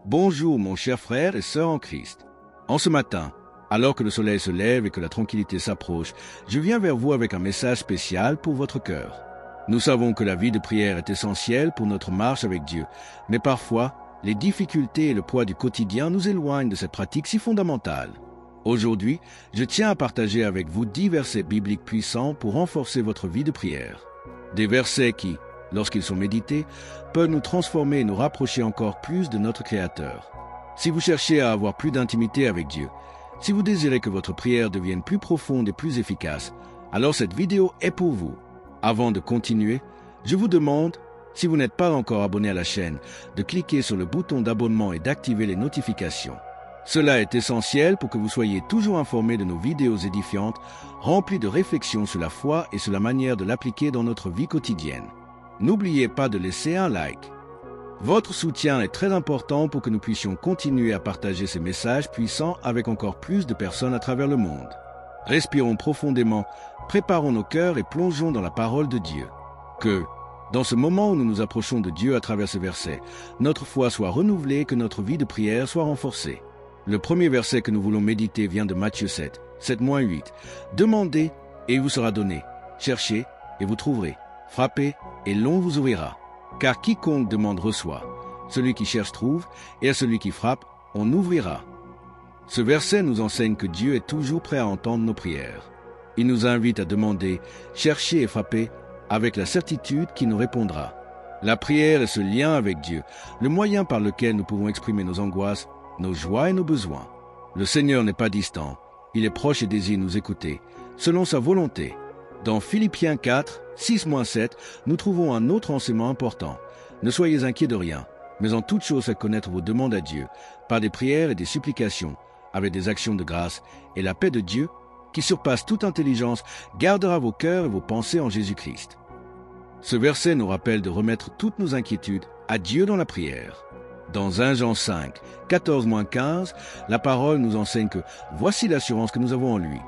Bonjour mon cher frère et sœur en Christ. En ce matin, alors que le soleil se lève et que la tranquillité s'approche, je viens vers vous avec un message spécial pour votre cœur. Nous savons que la vie de prière est essentielle pour notre marche avec Dieu, mais parfois, les difficultés et le poids du quotidien nous éloignent de cette pratique si fondamentale. Aujourd'hui, je tiens à partager avec vous 10 versets bibliques puissants pour renforcer votre vie de prière. Des versets qui, lorsqu'ils sont médités, peuvent nous transformer et nous rapprocher encore plus de notre Créateur. Si vous cherchez à avoir plus d'intimité avec Dieu, si vous désirez que votre prière devienne plus profonde et plus efficace, alors cette vidéo est pour vous. Avant de continuer, je vous demande, si vous n'êtes pas encore abonné à la chaîne, de cliquer sur le bouton d'abonnement et d'activer les notifications. Cela est essentiel pour que vous soyez toujours informés de nos vidéos édifiantes, remplies de réflexions sur la foi et sur la manière de l'appliquer dans notre vie quotidienne. N'oubliez pas de laisser un like. Votre soutien est très important pour que nous puissions continuer à partager ces messages puissants avec encore plus de personnes à travers le monde. Respirons profondément, préparons nos cœurs et plongeons dans la parole de Dieu. Que, dans ce moment où nous nous approchons de Dieu à travers ces versets, notre foi soit renouvelée et que notre vie de prière soit renforcée. Le premier verset que nous voulons méditer vient de Matthieu 7, 7-8. Demandez et il vous sera donné. Cherchez et vous trouverez. Frappez et l'on vous ouvrira. Car quiconque demande reçoit. Celui qui cherche trouve et à celui qui frappe, on ouvrira. Ce verset nous enseigne que Dieu est toujours prêt à entendre nos prières. Il nous invite à demander, chercher et frapper avec la certitude qu'il nous répondra. La prière est ce lien avec Dieu, le moyen par lequel nous pouvons exprimer nos angoisses, nos joies et nos besoins. Le Seigneur n'est pas distant, il est proche et désire nous écouter, selon sa volonté. Dans Philippiens 4, 6-7, nous trouvons un autre enseignement important. Ne soyez inquiets de rien, mais en toute chose faites connaître vos demandes à Dieu, par des prières et des supplications, avec des actions de grâce, et la paix de Dieu, qui surpasse toute intelligence, gardera vos cœurs et vos pensées en Jésus-Christ. Ce verset nous rappelle de remettre toutes nos inquiétudes à Dieu dans la prière. Dans 1 Jean 5, 14-15, la parole nous enseigne que voici l'assurance que nous avons en lui.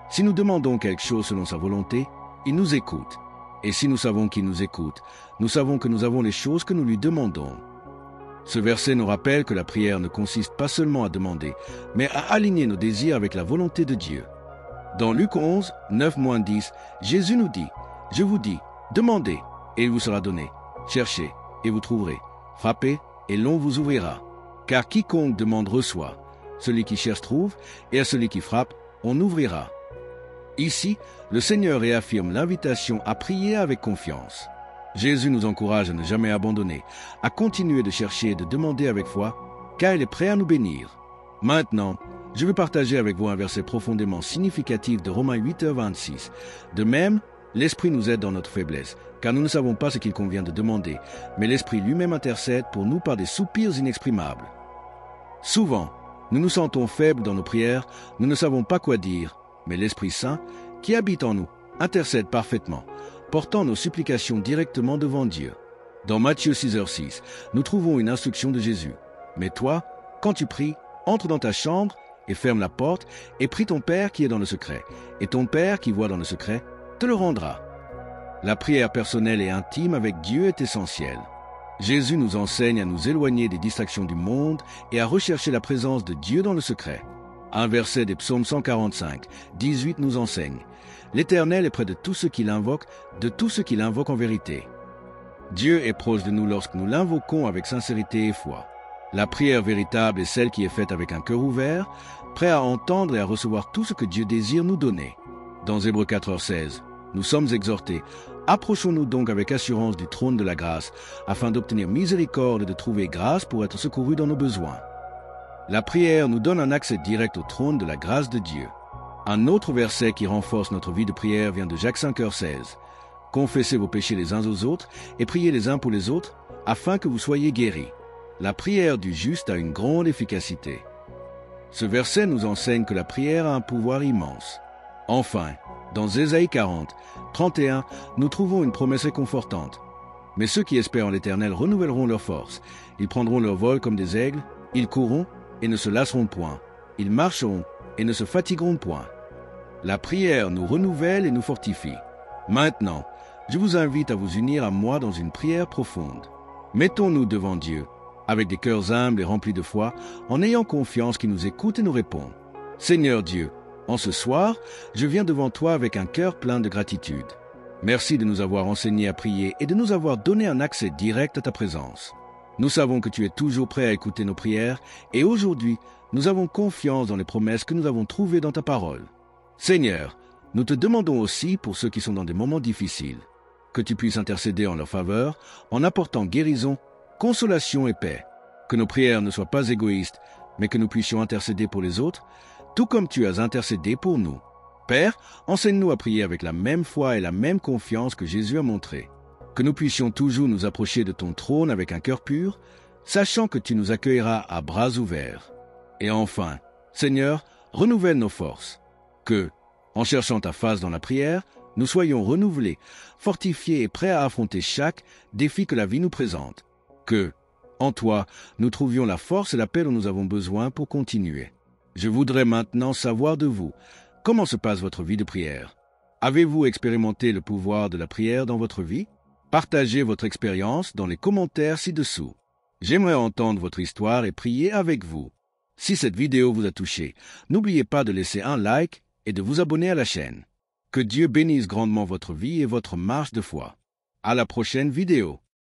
Si nous demandons quelque chose selon sa volonté, il nous écoute. Et si nous savons qu'il nous écoute, nous savons que nous avons les choses que nous lui demandons. Ce verset nous rappelle que la prière ne consiste pas seulement à demander, mais à aligner nos désirs avec la volonté de Dieu. Dans Luc 11, 9-10, Jésus nous dit, « Je vous dis, demandez, et il vous sera donné. Cherchez, et vous trouverez. Frappez, et l'on vous ouvrira. Car quiconque demande reçoit. Celui qui cherche trouve, et à celui qui frappe, on ouvrira. » Ici, le Seigneur réaffirme l'invitation à prier avec confiance. Jésus nous encourage à ne jamais abandonner, à continuer de chercher et de demander avec foi, car il est prêt à nous bénir. Maintenant, je veux partager avec vous un verset profondément significatif de Romains 8:26. De même, l'Esprit nous aide dans notre faiblesse, car nous ne savons pas ce qu'il convient de demander, mais l'Esprit lui-même intercède pour nous par des soupirs inexprimables. Souvent, nous nous sentons faibles dans nos prières, nous ne savons pas quoi dire, mais l'Esprit Saint, qui habite en nous, intercède parfaitement, portant nos supplications directement devant Dieu. Dans Matthieu 6:6, nous trouvons une instruction de Jésus. « Mais toi, quand tu pries, entre dans ta chambre et ferme la porte et prie ton Père qui est dans le secret, et ton Père qui voit dans le secret te le rendra. » La prière personnelle et intime avec Dieu est essentielle. Jésus nous enseigne à nous éloigner des distractions du monde et à rechercher la présence de Dieu dans le secret. Un verset des psaumes 145, 18 nous enseigne « L'Éternel est près de tous ceux qui l'invoquent, de tous ceux qui l'invoquent en vérité. » Dieu est proche de nous lorsque nous l'invoquons avec sincérité et foi. La prière véritable est celle qui est faite avec un cœur ouvert, prêt à entendre et à recevoir tout ce que Dieu désire nous donner. Dans Hébreux 4:16, nous sommes exhortés « Approchons-nous donc avec assurance du trône de la grâce, afin d'obtenir miséricorde et de trouver grâce pour être secourus dans nos besoins. » La prière nous donne un accès direct au trône de la grâce de Dieu. Un autre verset qui renforce notre vie de prière vient de Jacques 5:16. « Confessez vos péchés les uns aux autres et priez les uns pour les autres, afin que vous soyez guéris. » La prière du juste a une grande efficacité. Ce verset nous enseigne que la prière a un pouvoir immense. Enfin, dans Ésaïe 40, 31, nous trouvons une promesse réconfortante. « Mais ceux qui espèrent en l'Éternel renouvelleront leur force. Ils prendront leur vol comme des aigles, ils courront et ne se lasseront point. Ils marcheront et ne se fatigueront point. » La prière nous renouvelle et nous fortifie. Maintenant, je vous invite à vous unir à moi dans une prière profonde. Mettons-nous devant Dieu, avec des cœurs humbles et remplis de foi, en ayant confiance qu'il nous écoute et nous répond. Seigneur Dieu, en ce soir, je viens devant toi avec un cœur plein de gratitude. Merci de nous avoir enseigné à prier et de nous avoir donné un accès direct à ta présence. Nous savons que tu es toujours prêt à écouter nos prières et aujourd'hui, nous avons confiance dans les promesses que nous avons trouvées dans ta parole. Seigneur, nous te demandons aussi pour ceux qui sont dans des moments difficiles, que tu puisses intercéder en leur faveur en apportant guérison, consolation et paix. Que nos prières ne soient pas égoïstes, mais que nous puissions intercéder pour les autres, tout comme tu as intercédé pour nous. Père, enseigne-nous à prier avec la même foi et la même confiance que Jésus a montré. Que nous puissions toujours nous approcher de ton trône avec un cœur pur, sachant que tu nous accueilleras à bras ouverts. Et enfin, Seigneur, renouvelle nos forces. Que, en cherchant ta face dans la prière, nous soyons renouvelés, fortifiés et prêts à affronter chaque défi que la vie nous présente. Que, en toi, nous trouvions la force et la paix dont nous avons besoin pour continuer. Je voudrais maintenant savoir de vous, comment se passe votre vie de prière? Avez-vous expérimenté le pouvoir de la prière dans votre vie? Partagez votre expérience dans les commentaires ci-dessous. J'aimerais entendre votre histoire et prier avec vous. Si cette vidéo vous a touché, n'oubliez pas de laisser un like et de vous abonner à la chaîne. Que Dieu bénisse grandement votre vie et votre marche de foi. À la prochaine vidéo.